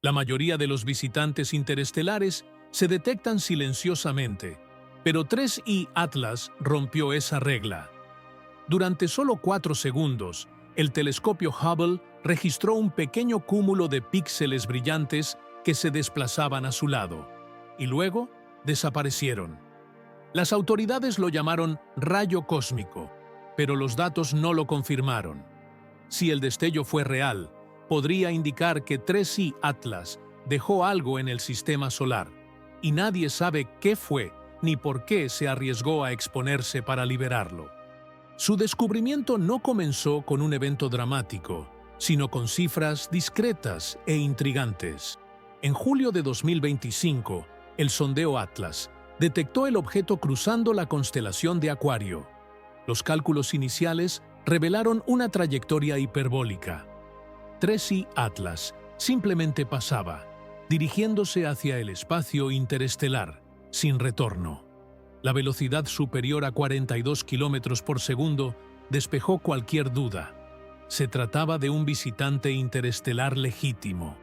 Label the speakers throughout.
Speaker 1: La mayoría de los visitantes interestelares se detectan silenciosamente, pero 3I Atlas rompió esa regla. Durante solo 4 segundos, el telescopio Hubble registró un pequeño cúmulo de píxeles brillantes que se desplazaban a su lado, y luego desaparecieron. Las autoridades lo llamaron rayo cósmico, pero los datos no lo confirmaron. Si el destello fue real, podría indicar que 3I Atlas dejó algo en el sistema solar, y nadie sabe qué fue ni por qué se arriesgó a exponerse para liberarlo. Su descubrimiento no comenzó con un evento dramático, sino con cifras discretas e intrigantes. En julio de 2025, el sondeo Atlas detectó el objeto cruzando la constelación de Acuario. Los cálculos iniciales revelaron una trayectoria hiperbólica. 3I Atlas simplemente pasaba, dirigiéndose hacia el espacio interestelar, sin retorno. La velocidad superior a 42 km por segundo despejó cualquier duda. Se trataba de un visitante interestelar legítimo.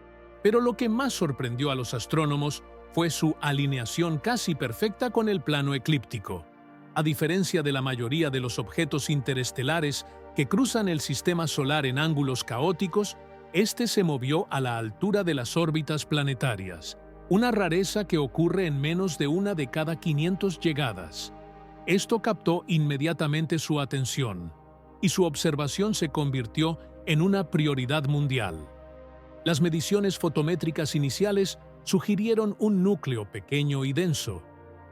Speaker 1: Pero lo que más sorprendió a los astrónomos fue su alineación casi perfecta con el plano eclíptico. A diferencia de la mayoría de los objetos interestelares que cruzan el sistema solar en ángulos caóticos, este se movió a la altura de las órbitas planetarias, una rareza que ocurre en menos de una de cada 500 llegadas. Esto captó inmediatamente su atención, y su observación se convirtió en una prioridad mundial. Las mediciones fotométricas iniciales sugirieron un núcleo pequeño y denso,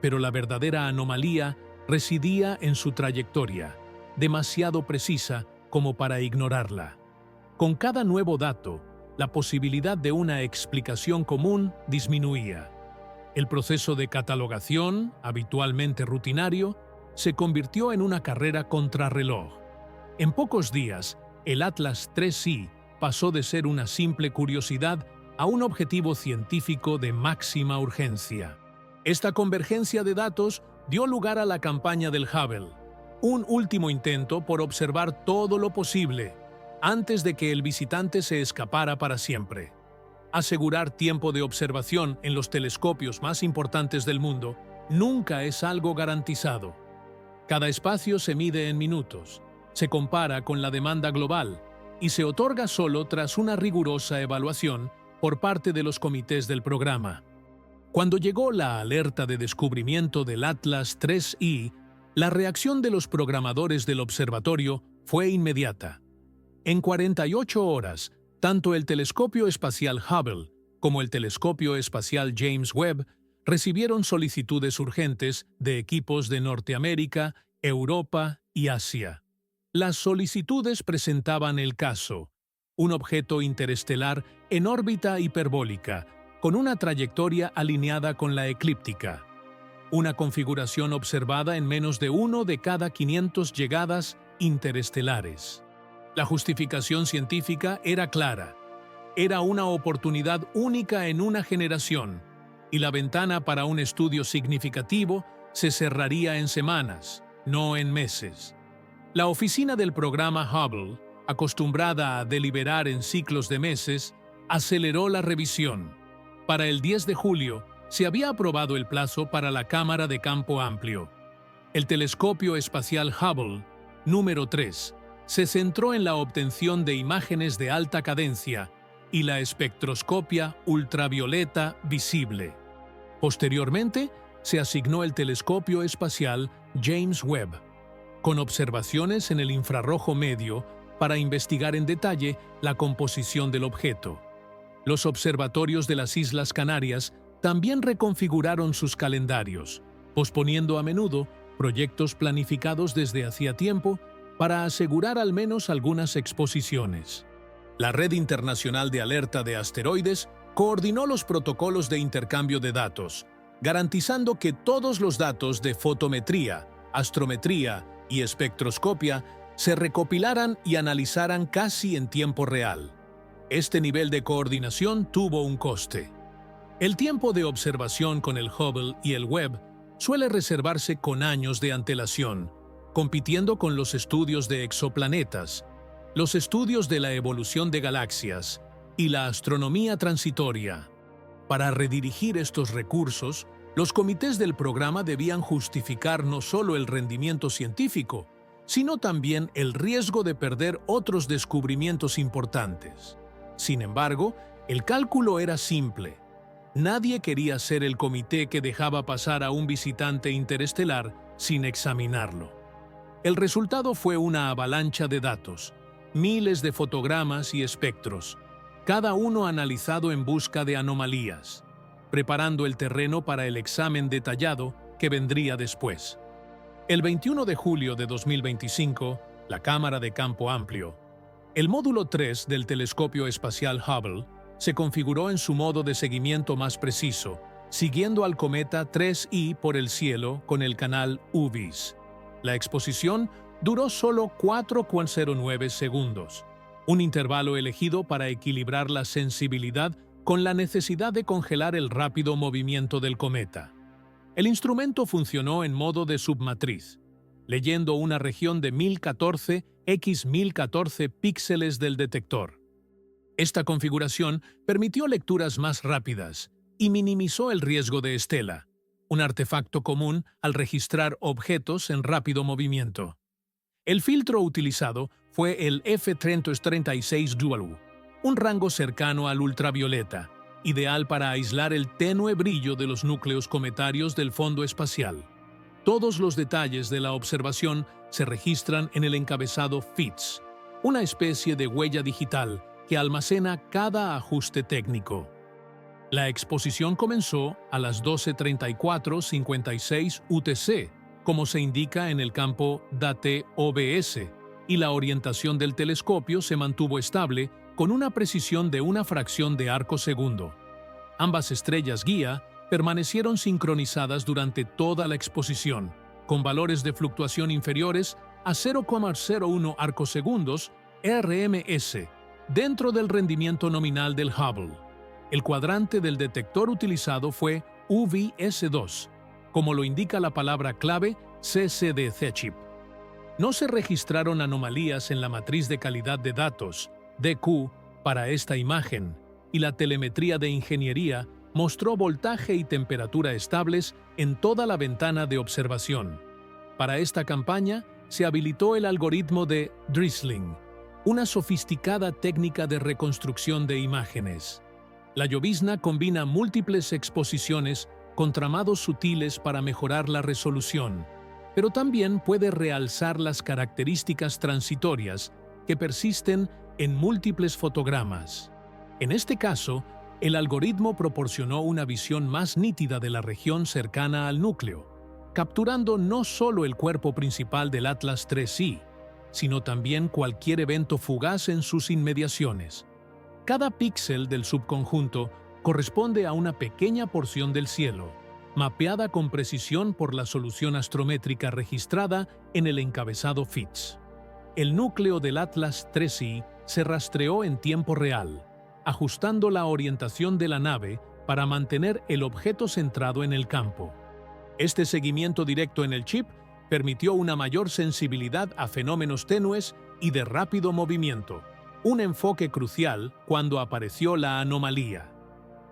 Speaker 1: pero la verdadera anomalía residía en su trayectoria, demasiado precisa como para ignorarla. Con cada nuevo dato, la posibilidad de una explicación común disminuía. El proceso de catalogación, habitualmente rutinario, se convirtió en una carrera contrarreloj. En pocos días, el Atlas 3I pasó de ser una simple curiosidad a un objetivo científico de máxima urgencia. Esta convergencia de datos dio lugar a la campaña del Hubble, un último intento por observar todo lo posible antes de que el visitante se escapara para siempre. Asegurar tiempo de observación en los telescopios más importantes del mundo nunca es algo garantizado. Cada espacio se mide en minutos, se compara con la demanda global y se otorga solo tras una rigurosa evaluación por parte de los comités del programa. Cuando llegó la alerta de descubrimiento del Atlas 3I, la reacción de los programadores del observatorio fue inmediata. En 48 horas, tanto el telescopio espacial Hubble como el telescopio espacial James Webb recibieron solicitudes urgentes de equipos de Norteamérica, Europa y Asia. Las solicitudes presentaban el caso: un objeto interestelar en órbita hiperbólica, con una trayectoria alineada con la eclíptica. Una configuración observada en menos de 1 de cada 500 llegadas interestelares. La justificación científica era clara. Era una oportunidad única en una generación, y la ventana para un estudio significativo se cerraría en semanas, no en meses. La oficina del programa Hubble, acostumbrada a deliberar en ciclos de meses, aceleró la revisión. Para el 10 de julio, se había aprobado el plazo para la cámara de campo amplio. El telescopio espacial Hubble, número 3, se centró en la obtención de imágenes de alta cadencia y la espectroscopia ultravioleta visible. Posteriormente, se asignó el telescopio espacial James Webb, con observaciones en el infrarrojo medio para investigar en detalle la composición del objeto. Los observatorios de las Islas Canarias también reconfiguraron sus calendarios, posponiendo a menudo proyectos planificados desde hacía tiempo para asegurar al menos algunas exposiciones. La Red Internacional de Alerta de Asteroides coordinó los protocolos de intercambio de datos, garantizando que todos los datos de fotometría, astrometría y espectroscopia se recopilaran y analizaran casi en tiempo real. Este nivel de coordinación tuvo un coste. El tiempo de observación con el Hubble y el Webb suele reservarse con años de antelación, compitiendo con los estudios de exoplanetas, los estudios de la evolución de galaxias y la astronomía transitoria. Para redirigir estos recursos, los comités del programa debían justificar no solo el rendimiento científico, sino también el riesgo de perder otros descubrimientos importantes. Sin embargo, el cálculo era simple. Nadie quería ser el comité que dejaba pasar a un visitante interestelar sin examinarlo. El resultado fue una avalancha de datos, miles de fotogramas y espectros, cada uno analizado en busca de anomalías, preparando el terreno para el examen detallado que vendría después. El 21 de julio de 2025, la cámara de campo amplio, el módulo 3 del telescopio espacial Hubble, se configuró en su modo de seguimiento más preciso, siguiendo al cometa 3I por el cielo con el canal UVIS. La exposición duró solo 4,09 segundos, un intervalo elegido para equilibrar la sensibilidad con la necesidad de congelar el rápido movimiento del cometa. El instrumento funcionó en modo de submatriz, leyendo una región de 1014 x 1014 píxeles del detector. Esta configuración permitió lecturas más rápidas y minimizó el riesgo de estela, un artefacto común al registrar objetos en rápido movimiento. El filtro utilizado fue el F336 Dual, un rango cercano al ultravioleta, ideal para aislar el tenue brillo de los núcleos cometarios del fondo espacial. Todos los detalles de la observación se registran en el encabezado FITS, una especie de huella digital que almacena cada ajuste técnico. La exposición comenzó a las 12:34:56 UTC, como se indica en el campo DATE-OBS, y la orientación del telescopio se mantuvo estable con una precisión de una fracción de arco segundo. Ambas estrellas guía permanecieron sincronizadas durante toda la exposición, con valores de fluctuación inferiores a 0,01 arcosegundos RMS, dentro del rendimiento nominal del Hubble. El cuadrante del detector utilizado fue UVS2, como lo indica la palabra clave CCD-CHIP. No se registraron anomalías en la matriz de calidad de datos, DQ, para esta imagen, y la telemetría de ingeniería mostró voltaje y temperatura estables en toda la ventana de observación. Para esta campaña, se habilitó el algoritmo de drizzling, una sofisticada técnica de reconstrucción de imágenes. La llovizna combina múltiples exposiciones con tramados sutiles para mejorar la resolución, pero también puede realzar las características transitorias que persisten en múltiples fotogramas. En este caso, el algoritmo proporcionó una visión más nítida de la región cercana al núcleo, capturando no solo el cuerpo principal del Atlas 3I, sino también cualquier evento fugaz en sus inmediaciones. Cada píxel del subconjunto corresponde a una pequeña porción del cielo, mapeada con precisión por la solución astrométrica registrada en el encabezado FITS. El núcleo del Atlas 3I se rastreó en tiempo real, ajustando la orientación de la nave para mantener el objeto centrado en el campo. Este seguimiento directo en el chip permitió una mayor sensibilidad a fenómenos tenues y de rápido movimiento, un enfoque crucial cuando apareció la anomalía.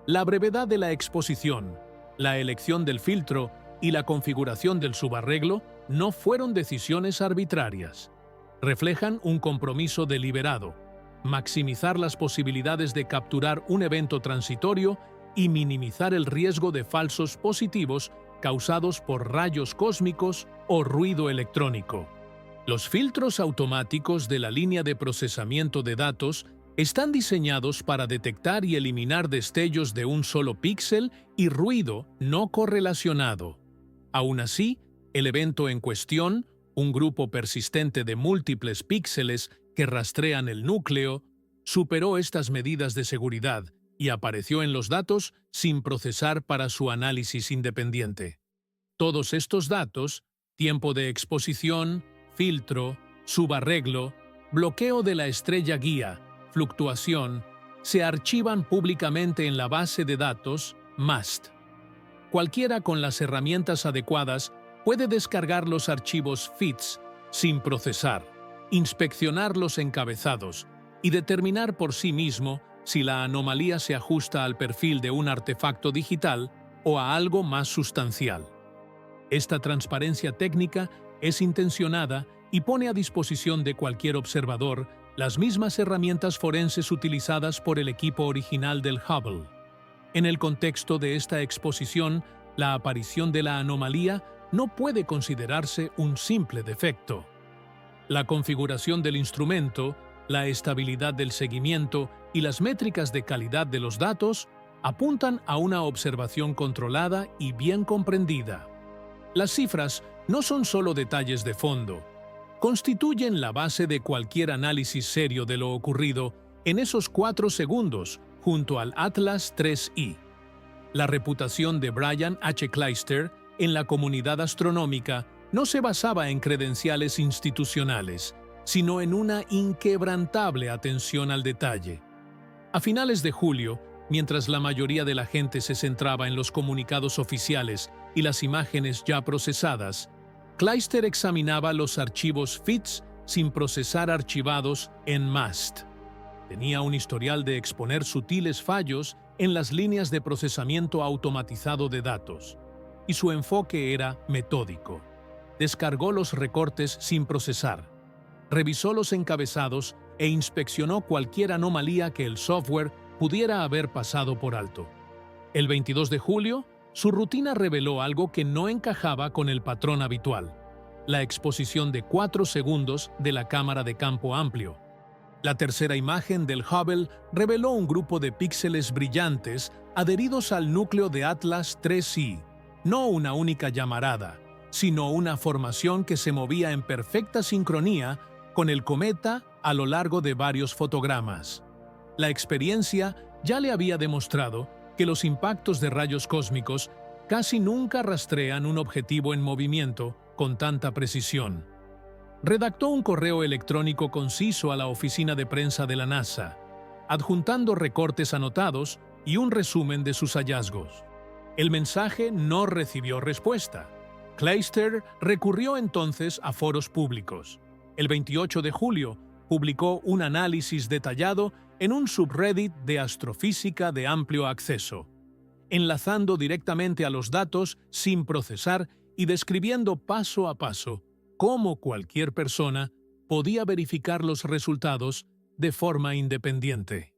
Speaker 1: La brevedad de la exposición, la elección del filtro y la configuración del subarreglo no fueron decisiones arbitrarias. Reflejan un compromiso deliberado: maximizar las posibilidades de capturar un evento transitorio y minimizar el riesgo de falsos positivos causados por rayos cósmicos o ruido electrónico. Los filtros automáticos de la línea de procesamiento de datos están diseñados para detectar y eliminar destellos de un solo píxel y ruido no correlacionado. Aún así, el evento en cuestión, un grupo persistente de múltiples píxeles que rastrean el núcleo, superó estas medidas de seguridad y apareció en los datos sin procesar para su análisis independiente. Todos estos datos, tiempo de exposición, filtro, subarreglo, bloqueo de la estrella guía, fluctuación, se archivan públicamente en la base de datos MAST. Cualquiera con las herramientas adecuadas puede descargar los archivos FITS sin procesar, inspeccionar los encabezados y determinar por sí mismo si la anomalía se ajusta al perfil de un artefacto digital o a algo más sustancial. Esta transparencia técnica es intencionada y pone a disposición de cualquier observador las mismas herramientas forenses utilizadas por el equipo original del Hubble. En el contexto de esta exposición, la aparición de la anomalía no puede considerarse un simple defecto. La configuración del instrumento, la estabilidad del seguimiento y las métricas de calidad de los datos apuntan a una observación controlada y bien comprendida. Las cifras no son solo detalles de fondo, constituyen la base de cualquier análisis serio de lo ocurrido en esos 4 segundos junto al Atlas 3I. La reputación de Brian H. Clijsters en la comunidad astronómica no se basaba en credenciales institucionales, sino en una inquebrantable atención al detalle. A finales de julio, mientras la mayoría de la gente se centraba en los comunicados oficiales y las imágenes ya procesadas, Clijsters examinaba los archivos FITS sin procesar archivados en MAST. Tenía un historial de exponer sutiles fallos en las líneas de procesamiento automatizado de datos, y su enfoque era metódico. Descargó los recortes sin procesar, revisó los encabezados e inspeccionó cualquier anomalía que el software pudiera haber pasado por alto. El 22 de julio, su rutina reveló algo que no encajaba con el patrón habitual: la exposición de 4 segundos de la cámara de campo amplio. La tercera imagen del Hubble reveló un grupo de píxeles brillantes adheridos al núcleo de Atlas 3I, no una única llamarada, sino una formación que se movía en perfecta sincronía con el cometa a lo largo de varios fotogramas. La experiencia ya le había demostrado que los impactos de rayos cósmicos casi nunca rastrean un objetivo en movimiento con tanta precisión. Redactó un correo electrónico conciso a la oficina de prensa de la NASA, adjuntando recortes anotados y un resumen de sus hallazgos. El mensaje no recibió respuesta. Clijsters recurrió entonces a foros públicos. El 28 de julio publicó un análisis detallado en un subreddit de astrofísica de amplio acceso, enlazando directamente a los datos sin procesar y describiendo paso a paso cómo cualquier persona podía verificar los resultados de forma independiente.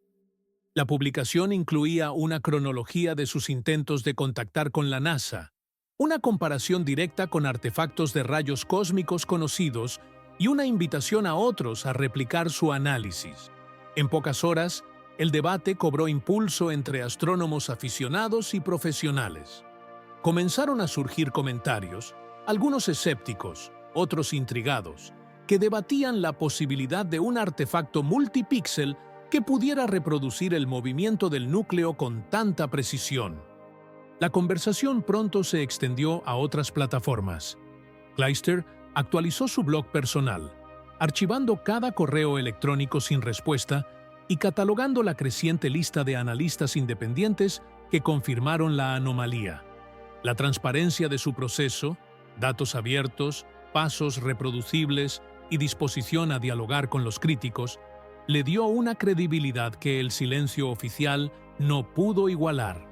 Speaker 1: La publicación incluía una cronología de sus intentos de contactar con la NASA, una comparación directa con artefactos de rayos cósmicos conocidos y una invitación a otros a replicar su análisis. En pocas horas, el debate cobró impulso entre astrónomos aficionados y profesionales. Comenzaron a surgir comentarios, algunos escépticos, otros intrigados, que debatían la posibilidad de un artefacto multipíxel que pudiera reproducir el movimiento del núcleo con tanta precisión. La conversación pronto se extendió a otras plataformas. Clijsters actualizó su blog personal, archivando cada correo electrónico sin respuesta y catalogando la creciente lista de analistas independientes que confirmaron la anomalía. La transparencia de su proceso, datos abiertos, pasos reproducibles y disposición a dialogar con los críticos le dio una credibilidad que el silencio oficial no pudo igualar.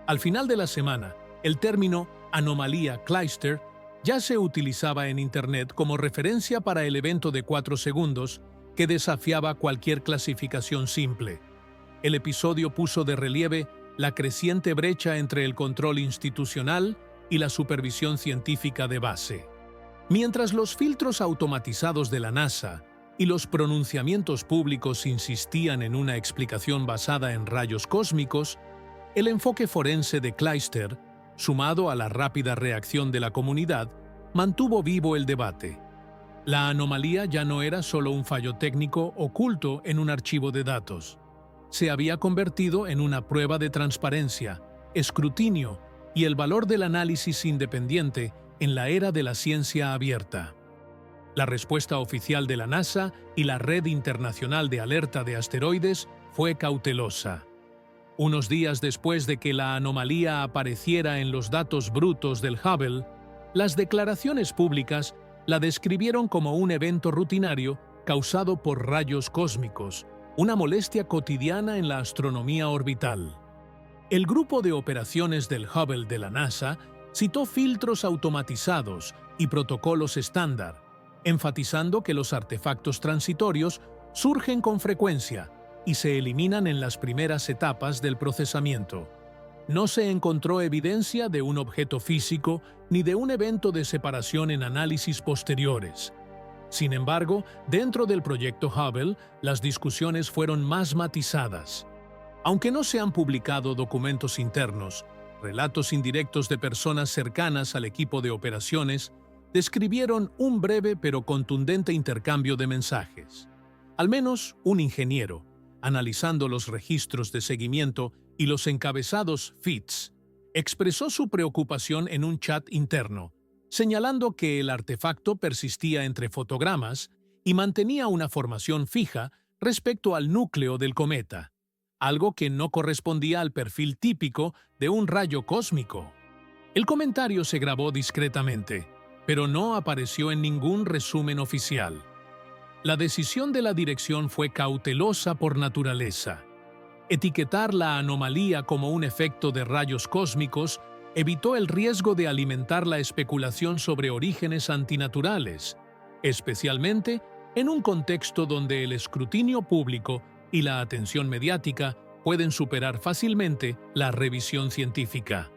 Speaker 1: Al final de la semana, el término anomalía Clijsters ya se utilizaba en Internet como referencia para el evento de 4 segundos que desafiaba cualquier clasificación simple. El episodio puso de relieve la creciente brecha entre el control institucional y la supervisión científica de base. Mientras los filtros automatizados de la NASA y los pronunciamientos públicos insistían en una explicación basada en rayos cósmicos, el enfoque forense de Clijsters, sumado a la rápida reacción de la comunidad, mantuvo vivo el debate. La anomalía ya no era solo un fallo técnico oculto en un archivo de datos. Se había convertido en una prueba de transparencia, escrutinio y el valor del análisis independiente en la era de la ciencia abierta. La respuesta oficial de la NASA y la Red Internacional de Alerta de Asteroides fue cautelosa. Unos días después de que la anomalía apareciera en los datos brutos del Hubble, las declaraciones públicas la describieron como un evento rutinario causado por rayos cósmicos, una molestia cotidiana en la astronomía orbital. El grupo de operaciones del Hubble de la NASA citó filtros automatizados y protocolos estándar, enfatizando que los artefactos transitorios surgen con frecuencia y se eliminan en las primeras etapas del procesamiento. No se encontró evidencia de un objeto físico ni de un evento de separación en análisis posteriores. Sin embargo, dentro del proyecto Hubble, las discusiones fueron más matizadas. Aunque no se han publicado documentos internos, relatos indirectos de personas cercanas al equipo de operaciones describieron un breve pero contundente intercambio de mensajes. Al menos un ingeniero, analizando los registros de seguimiento y los encabezados feeds, expresó su preocupación en un chat interno, señalando que el artefacto persistía entre fotogramas y mantenía una formación fija respecto al núcleo del cometa, algo que no correspondía al perfil típico de un rayo cósmico. El comentario se grabó discretamente, pero no apareció en ningún resumen oficial. La decisión de la dirección fue cautelosa por naturaleza. Etiquetar la anomalía como un efecto de rayos cósmicos evitó el riesgo de alimentar la especulación sobre orígenes antinaturales, especialmente en un contexto donde el escrutinio público y la atención mediática pueden superar fácilmente la revisión científica.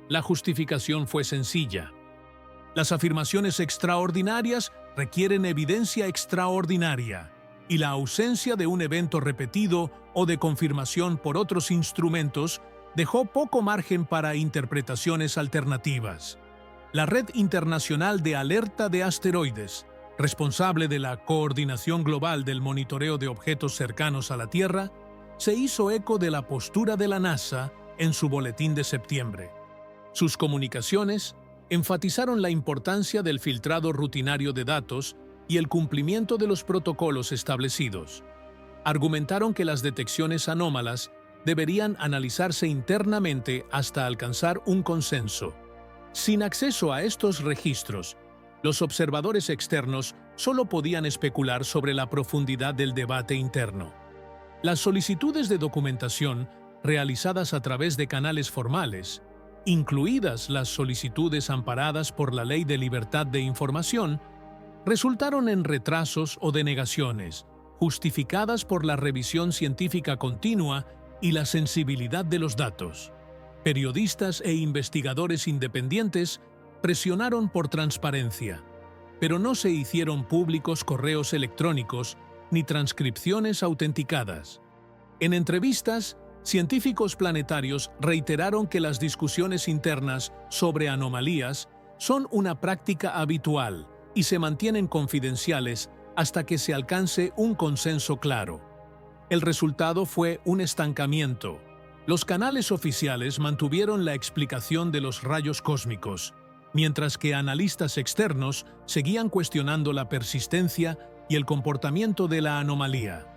Speaker 1: La justificación fue sencilla. Las afirmaciones extraordinarias requieren evidencia extraordinaria, y la ausencia de un evento repetido o de confirmación por otros instrumentos dejó poco margen para interpretaciones alternativas. La Red Internacional de Alerta de Asteroides, responsable de la coordinación global del monitoreo de objetos cercanos a la Tierra, se hizo eco de la postura de la NASA en su boletín de septiembre. Sus comunicaciones enfatizaron la importancia del filtrado rutinario de datos y el cumplimiento de los protocolos establecidos. Argumentaron que las detecciones anómalas deberían analizarse internamente hasta alcanzar un consenso. Sin acceso a estos registros, los observadores externos solo podían especular sobre la profundidad del debate interno. Las solicitudes de documentación realizadas a través de canales formales, incluidas las solicitudes amparadas por la Ley de Libertad de Información, resultaron en retrasos o denegaciones, justificadas por la revisión científica continua y la sensibilidad de los datos. Periodistas e investigadores independientes presionaron por transparencia, pero no se hicieron públicos correos electrónicos ni transcripciones autenticadas. En entrevistas, científicos planetarios reiteraron que las discusiones internas sobre anomalías son una práctica habitual y se mantienen confidenciales hasta que se alcance un consenso claro. El resultado fue un estancamiento. Los canales oficiales mantuvieron la explicación de los rayos cósmicos, mientras que analistas externos seguían cuestionando la persistencia y el comportamiento de la anomalía.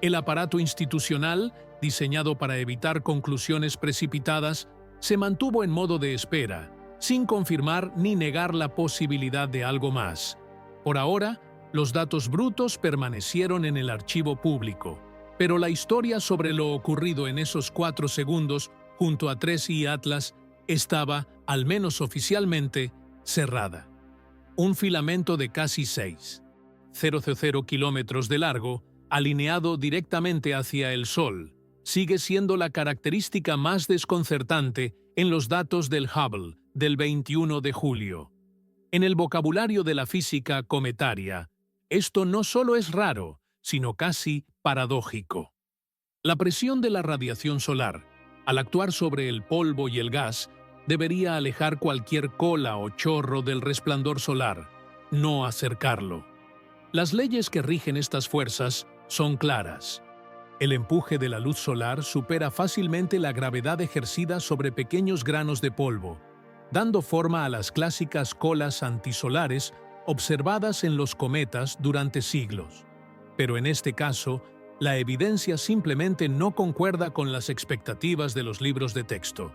Speaker 1: El aparato institucional, diseñado para evitar conclusiones precipitadas, se mantuvo en modo de espera, sin confirmar ni negar la posibilidad de algo más. Por ahora, los datos brutos permanecieron en el archivo público, pero la historia sobre lo ocurrido en esos 4 segundos junto a 3I Atlas estaba, al menos oficialmente, cerrada. Un filamento de casi 6,000 kilómetros de largo, alineado directamente hacia el Sol, sigue siendo la característica más desconcertante en los datos del Hubble del 21 de julio. En el vocabulario de la física cometaria, esto no solo es raro, sino casi paradójico. La presión de la radiación solar, al actuar sobre el polvo y el gas, debería alejar cualquier cola o chorro del resplandor solar, no acercarlo. Las leyes que rigen estas fuerzas son claras. El empuje de la luz solar supera fácilmente la gravedad ejercida sobre pequeños granos de polvo, dando forma a las clásicas colas antisolares observadas en los cometas durante siglos. Pero en este caso, la evidencia simplemente no concuerda con las expectativas de los libros de texto.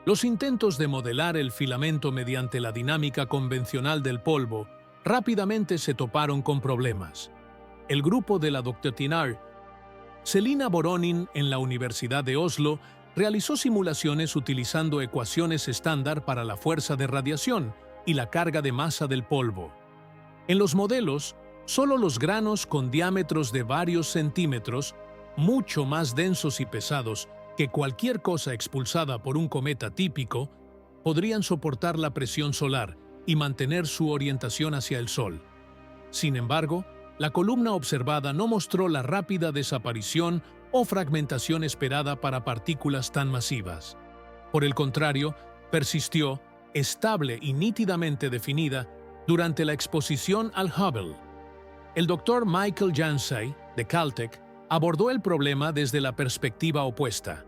Speaker 1: Los intentos de modelar el filamento mediante la dinámica convencional del polvo rápidamente se toparon con problemas. El grupo de la Dr. Thénard Celina Voronin, en la Universidad de Oslo, realizó simulaciones utilizando ecuaciones estándar para la fuerza de radiación y la carga de masa del polvo. En los modelos, solo los granos con diámetros de varios centímetros, mucho más densos y pesados que cualquier cosa expulsada por un cometa típico, podrían soportar la presión solar y mantener su orientación hacia el Sol. Sin embargo, la columna observada no mostró la rápida desaparición o fragmentación esperada para partículas tan masivas. Por el contrario, persistió, estable y nítidamente definida, durante la exposición al Hubble. El Dr. Michael Jansay, de Caltech, abordó el problema desde la perspectiva opuesta.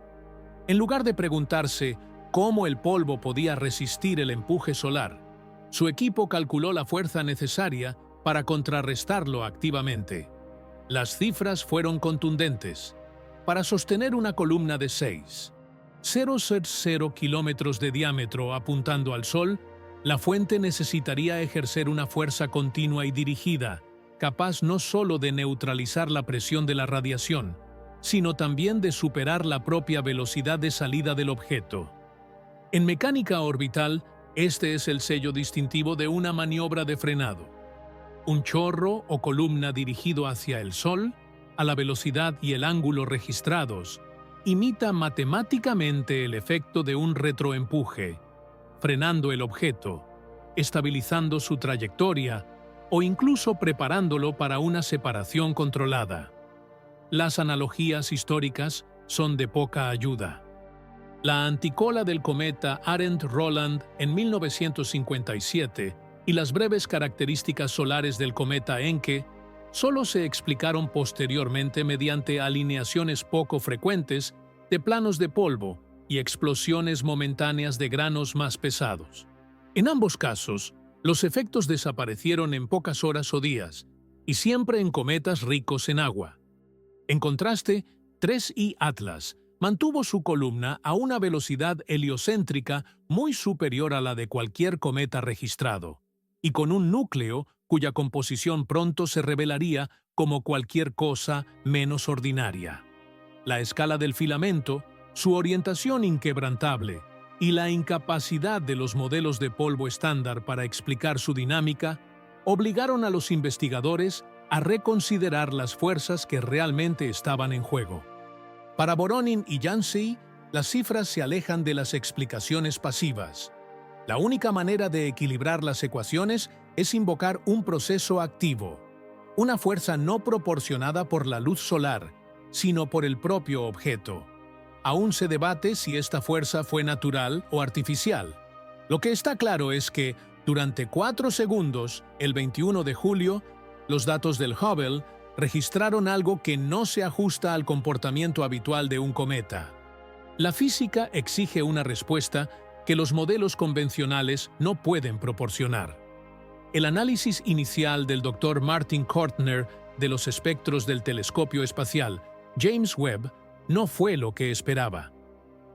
Speaker 1: En lugar de preguntarse cómo el polvo podía resistir el empuje solar, su equipo calculó la fuerza necesaria para contrarrestarlo activamente. Las cifras fueron contundentes. Para sostener una columna de 6,000 kilómetros de diámetro apuntando al Sol, la fuente necesitaría ejercer una fuerza continua y dirigida, capaz no solo de neutralizar la presión de la radiación, sino también de superar la propia velocidad de salida del objeto. En mecánica orbital, este es el sello distintivo de una maniobra de frenado. Un chorro o columna dirigido hacia el Sol, a la velocidad y el ángulo registrados, imita matemáticamente el efecto de un retroempuje, frenando el objeto, estabilizando su trayectoria o incluso preparándolo para una separación controlada. Las analogías históricas son de poca ayuda. La anticola del cometa Arendt-Roland en 1957 y las breves características solares del cometa Encke solo se explicaron posteriormente mediante alineaciones poco frecuentes de planos de polvo y explosiones momentáneas de granos más pesados. En ambos casos, los efectos desaparecieron en pocas horas o días, y siempre en cometas ricos en agua. En contraste, 3I Atlas mantuvo su columna a una velocidad heliocéntrica muy superior a la de cualquier cometa registrado, y con un núcleo cuya composición pronto se revelaría como cualquier cosa menos ordinaria. La escala del filamento, su orientación inquebrantable y la incapacidad de los modelos de polvo estándar para explicar su dinámica obligaron a los investigadores a reconsiderar las fuerzas que realmente estaban en juego. Para Voronin y Jansay, las cifras se alejan de las explicaciones pasivas. La única manera de equilibrar las ecuaciones es invocar un proceso activo, una fuerza no proporcionada por la luz solar, sino por el propio objeto. Aún se debate si esta fuerza fue natural o artificial. Lo que está claro es que, durante 4 segundos, el 21 de julio, los datos del Hubble registraron algo que no se ajusta al comportamiento habitual de un cometa. La física exige una respuesta que los modelos convencionales no pueden proporcionar. El análisis inicial del Dr. Martin Kortner de los espectros del telescopio espacial James Webb no fue lo que esperaba.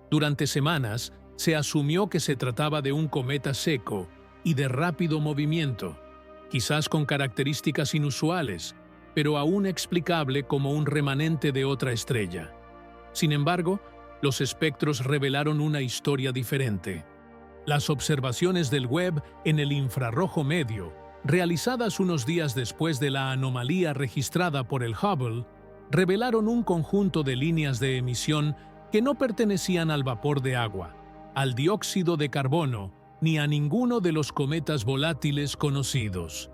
Speaker 1: Durante semanas, se asumió que se trataba de un cometa seco y de rápido movimiento, quizás con características inusuales, pero aún explicable como un remanente de otra estrella. Sin embargo, los espectros revelaron una historia diferente. Las observaciones del Webb en el infrarrojo medio, realizadas unos días después de la anomalía registrada por el Hubble, revelaron un conjunto de líneas de emisión que no pertenecían al vapor de agua, al dióxido de carbono, ni a ninguno de los cometas volátiles conocidos.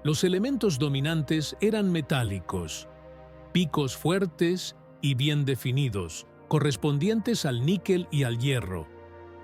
Speaker 1: Los elementos dominantes eran metálicos, picos fuertes y bien definidos, correspondientes al níquel y al hierro,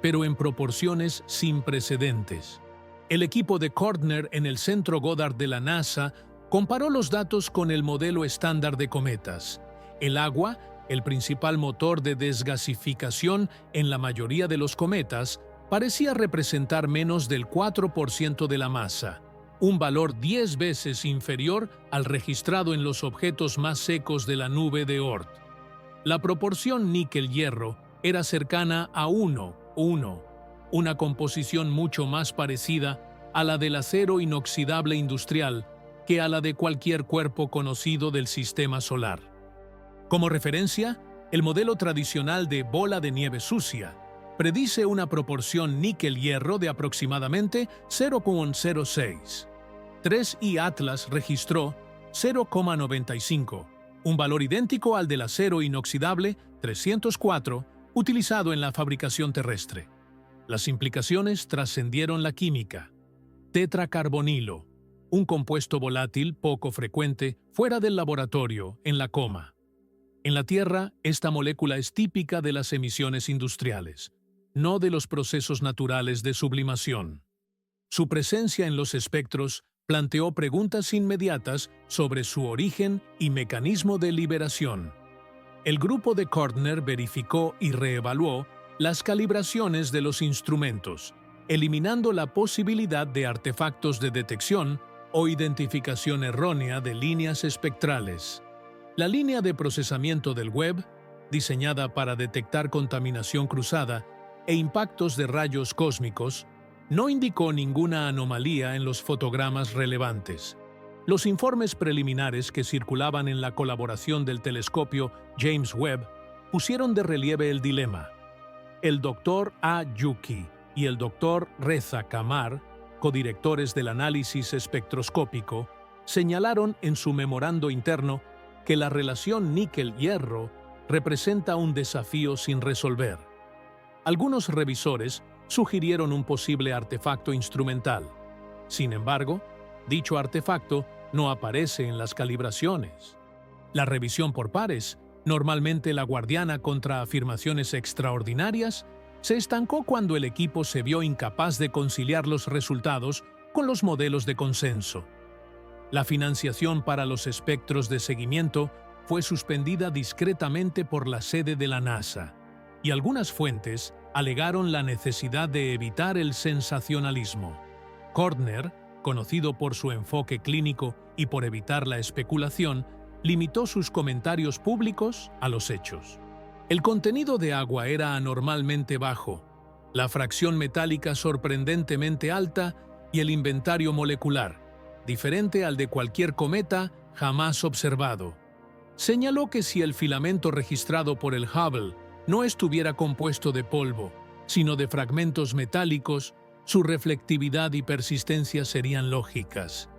Speaker 1: pero en proporciones sin precedentes. El equipo de Kortner en el Centro Goddard de la NASA comparó los datos con el modelo estándar de cometas. El agua, el principal motor de desgasificación en la mayoría de los cometas, parecía representar menos del 4% de la masa, un valor 10 veces inferior al registrado en los objetos más secos de la nube de Oort. La proporción níquel-hierro era cercana a 1:1, una composición mucho más parecida a la del acero inoxidable industrial que a la de cualquier cuerpo conocido del sistema solar. Como referencia, el modelo tradicional de bola de nieve sucia predice una proporción níquel-hierro de aproximadamente 0,06. 3i Atlas registró 0,95, un valor idéntico al del acero inoxidable 304 utilizado en la fabricación terrestre. Las implicaciones trascendieron la química. Tetracarbonilo, un compuesto volátil poco frecuente fuera del laboratorio, en la coma. En la Tierra, esta molécula es típica de las emisiones industriales, no de los procesos naturales de sublimación. Su presencia en los espectros planteó preguntas inmediatas sobre su origen y mecanismo de liberación. El grupo de Kortner verificó y reevaluó las calibraciones de los instrumentos, eliminando la posibilidad de artefactos de detección o identificación errónea de líneas espectrales. La línea de procesamiento del Webb, diseñada para detectar contaminación cruzada e impactos de rayos cósmicos, no indicó ninguna anomalía en los fotogramas relevantes. Los informes preliminares que circulaban en la colaboración del telescopio James Webb pusieron de relieve el dilema. El Dr. A. Yuki y el Dr. Reza Kamar, codirectores del análisis espectroscópico, señalaron en su memorando interno que la relación níquel-hierro representa un desafío sin resolver. Algunos revisores sugirieron un posible artefacto instrumental. Sin embargo, dicho artefacto no aparece en las calibraciones. La revisión por pares, normalmente la guardiana contra afirmaciones extraordinarias, se estancó cuando el equipo se vio incapaz de conciliar los resultados con los modelos de consenso. La financiación para los espectros de seguimiento fue suspendida discretamente por la sede de la NASA, y algunas fuentes alegaron la necesidad de evitar el sensacionalismo. Kortner, conocido por su enfoque clínico y por evitar la especulación, limitó sus comentarios públicos a los hechos. El contenido de agua era anormalmente bajo, la fracción metálica sorprendentemente alta y el inventario molecular, diferente al de cualquier cometa jamás observado. Señaló que si el filamento registrado por el Hubble no estuviera compuesto de polvo, sino de fragmentos metálicos, su reflectividad y persistencia serían lógicas.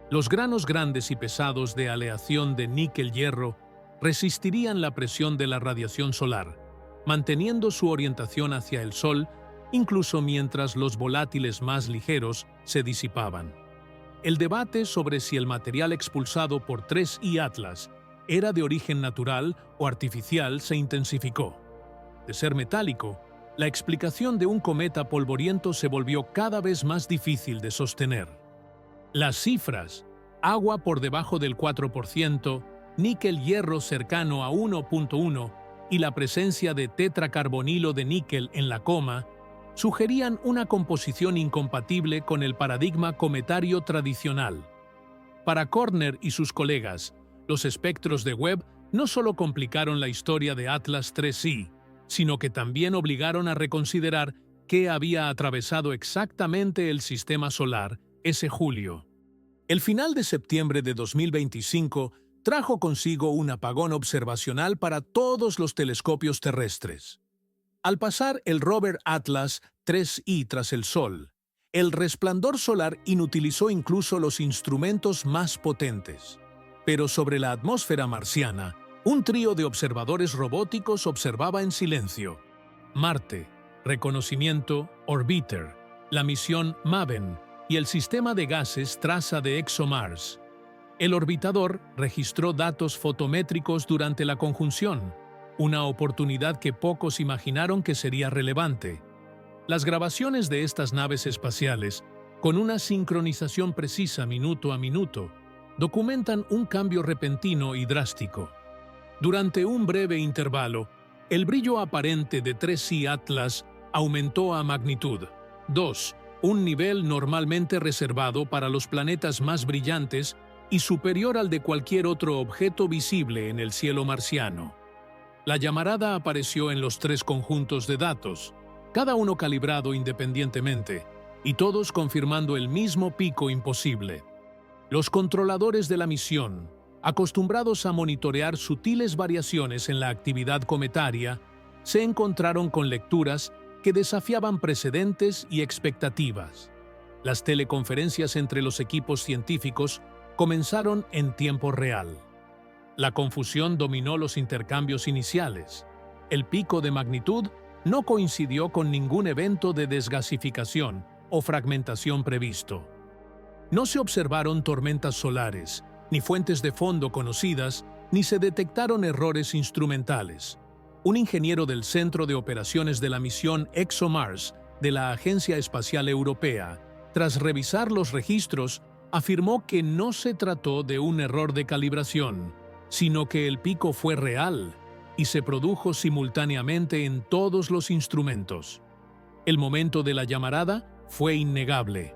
Speaker 1: Los granos grandes y pesados de aleación de níquel-hierro resistirían la presión de la radiación solar, manteniendo su orientación hacia el Sol, incluso mientras los volátiles más ligeros se disipaban. El debate sobre si el material expulsado por 3i Atlas era de origen natural o artificial se intensificó. De ser metálico, la explicación de un cometa polvoriento se volvió cada vez más difícil de sostener. Las cifras, agua por debajo del 4%, níquel-hierro cercano a 1.1 y la presencia de tetracarbonilo de níquel en la coma, sugerían una composición incompatible con el paradigma cometario tradicional. Para Kortner y sus colegas, los espectros de Webb no solo complicaron la historia de Atlas 3i, sino que también obligaron a reconsiderar qué había atravesado exactamente el sistema solar ese julio. El final de septiembre de 2025 trajo consigo un apagón observacional para todos los telescopios terrestres. Al pasar el rover Atlas 3i tras el Sol, el resplandor solar inutilizó incluso los instrumentos más potentes. Pero sobre la atmósfera marciana, un trío de observadores robóticos observaba en silencio. Marte, Reconocimiento Orbiter, la misión MAVEN y el sistema de gases Traza de ExoMars. El orbitador registró datos fotométricos durante la conjunción, una oportunidad que pocos imaginaron que sería relevante. Las grabaciones de estas naves espaciales, con una sincronización precisa minuto a minuto, documentan un cambio repentino y drástico. Durante un breve intervalo, el brillo aparente de 3i Atlas aumentó a magnitud 2, un nivel normalmente reservado para los planetas más brillantes y superior al de cualquier otro objeto visible en el cielo marciano. La llamarada apareció en los 3 conjuntos de datos, cada uno calibrado independientemente, y todos confirmando el mismo pico imposible. Los controladores de la misión, acostumbrados a monitorear sutiles variaciones en la actividad cometaria, se encontraron con lecturas que desafiaban precedentes y expectativas. Las teleconferencias entre los equipos científicos comenzaron en tiempo real. La confusión dominó los intercambios iniciales. El pico de magnitud no coincidió con ningún evento de desgasificación o fragmentación previsto. No se observaron tormentas solares, ni fuentes de fondo conocidas, ni se detectaron errores instrumentales. Un ingeniero del Centro de Operaciones de la misión ExoMars de la Agencia Espacial Europea, tras revisar los registros, afirmó que no se trató de un error de calibración, sino que el pico fue real y se produjo simultáneamente en todos los instrumentos. El momento de la llamarada fue innegable.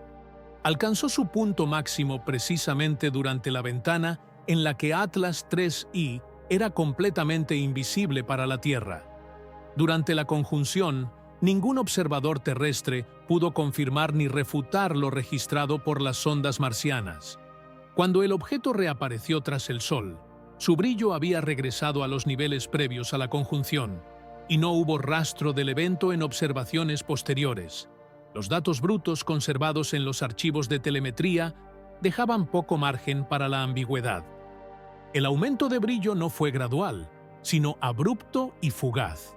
Speaker 1: Alcanzó su punto máximo precisamente durante la ventana en la que Atlas 3I era completamente invisible para la Tierra. Durante la conjunción, ningún observador terrestre pudo confirmar ni refutar lo registrado por las sondas marcianas. Cuando el objeto reapareció tras el Sol, su brillo había regresado a los niveles previos a la conjunción, y no hubo rastro del evento en observaciones posteriores. Los datos brutos conservados en los archivos de telemetría dejaban poco margen para la ambigüedad. El aumento de brillo no fue gradual, sino abrupto y fugaz.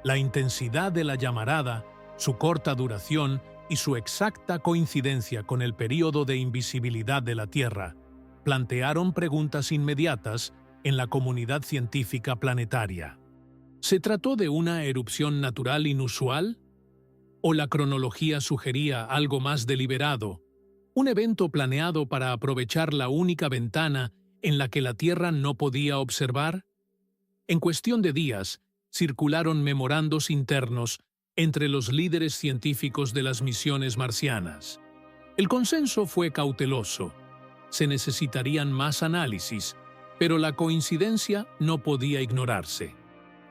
Speaker 1: La intensidad de la llamarada, su corta duración y su exacta coincidencia con el período de invisibilidad de la Tierra plantearon preguntas inmediatas en la comunidad científica planetaria. ¿Se trató de una erupción natural inusual? ¿O la cronología sugería algo más deliberado, un evento planeado para aprovechar la única ventana en la que la Tierra no podía observar? En cuestión de días, circularon memorandos internos entre los líderes científicos de las misiones marcianas. El consenso fue cauteloso. Se necesitarían más análisis, pero la coincidencia no podía ignorarse.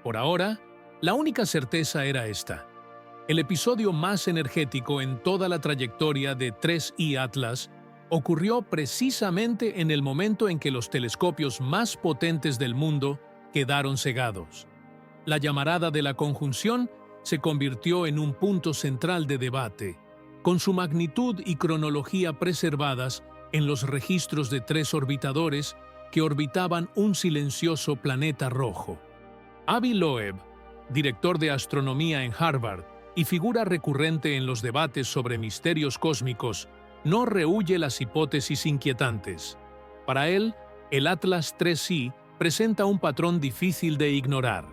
Speaker 1: Por ahora, la única certeza era esta. El episodio más energético en toda la trayectoria de 3I Atlas ocurrió precisamente en el momento en que los telescopios más potentes del mundo quedaron cegados. La llamarada de la conjunción se convirtió en un punto central de debate, con su magnitud y cronología preservadas en los registros de 3 orbitadores que orbitaban un silencioso planeta rojo. Avi Loeb, director de astronomía en Harvard y figura recurrente en los debates sobre misterios cósmicos, no rehúye las hipótesis inquietantes. Para él, el Atlas 3I presenta un patrón difícil de ignorar.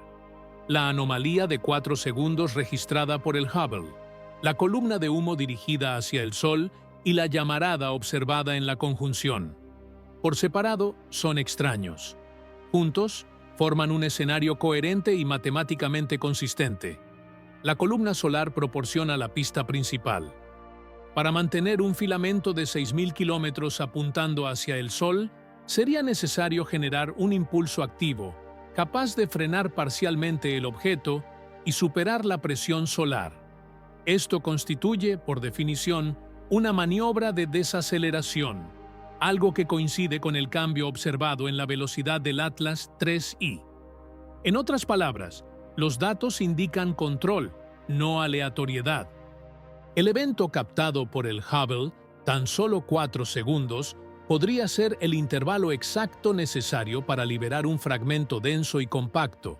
Speaker 1: La anomalía de 4 segundos registrada por el Hubble, la columna de humo dirigida hacia el Sol y la llamarada observada en la conjunción. Por separado, son extraños. Juntos, forman un escenario coherente y matemáticamente consistente. La columna solar proporciona la pista principal. Para mantener un filamento de 6.000 kilómetros apuntando hacia el Sol, sería necesario generar un impulso activo, capaz de frenar parcialmente el objeto y superar la presión solar. Esto constituye, por definición, una maniobra de desaceleración, algo que coincide con el cambio observado en la velocidad del Atlas 3I. En otras palabras, los datos indican control, no aleatoriedad. El evento captado por el Hubble, tan solo 4 segundos, podría ser el intervalo exacto necesario para liberar un fragmento denso y compacto,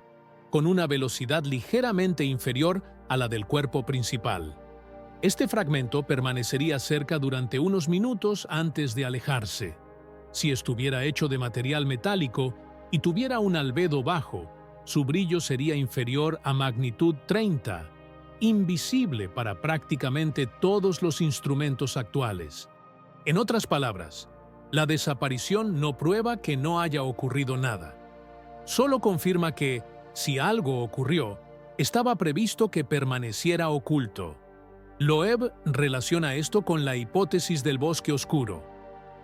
Speaker 1: con una velocidad ligeramente inferior a la del cuerpo principal. Este fragmento permanecería cerca durante unos minutos antes de alejarse. Si estuviera hecho de material metálico y tuviera un albedo bajo, su brillo sería inferior a magnitud 30, invisible para prácticamente todos los instrumentos actuales. En otras palabras, la desaparición no prueba que no haya ocurrido nada. Solo confirma que, si algo ocurrió, estaba previsto que permaneciera oculto. Loeb relaciona esto con la hipótesis del bosque oscuro,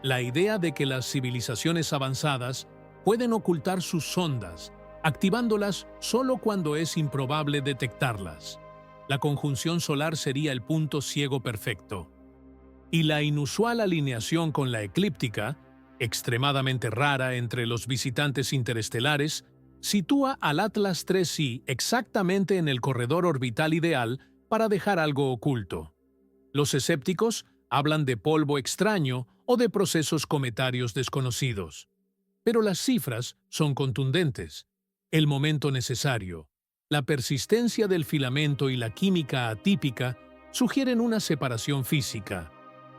Speaker 1: la idea de que las civilizaciones avanzadas pueden ocultar sus sondas, activándolas solo cuando es improbable detectarlas. La conjunción solar sería el punto ciego perfecto. Y la inusual alineación con la eclíptica extremadamente rara entre los visitantes interestelares, sitúa al Atlas 3i exactamente en el corredor orbital ideal para dejar algo oculto. Los escépticos hablan de polvo extraño o de procesos cometarios desconocidos. Pero las cifras son contundentes. El momento necesario, la persistencia del filamento y la química atípica sugieren una separación física,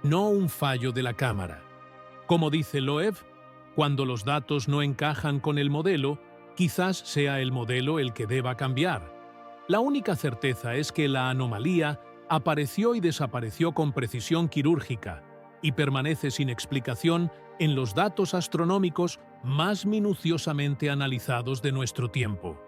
Speaker 1: no un fallo de la cámara. Como dice Loeb, cuando los datos no encajan con el modelo, quizás sea el modelo el que deba cambiar. La única certeza es que la anomalía apareció y desapareció con precisión quirúrgica y permanece sin explicación en los datos astronómicos más minuciosamente analizados de nuestro tiempo.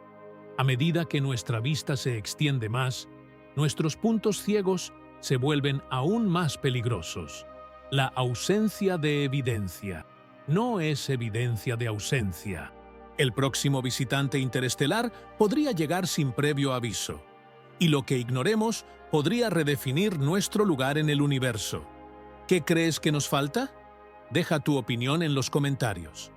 Speaker 1: A medida que nuestra vista se extiende más, nuestros puntos ciegos se vuelven aún más peligrosos. La ausencia de evidencia no es evidencia de ausencia. El próximo visitante interestelar podría llegar sin previo aviso, y lo que ignoremos podría redefinir nuestro lugar en el universo. ¿Qué crees que nos falta? Deja tu opinión en los comentarios.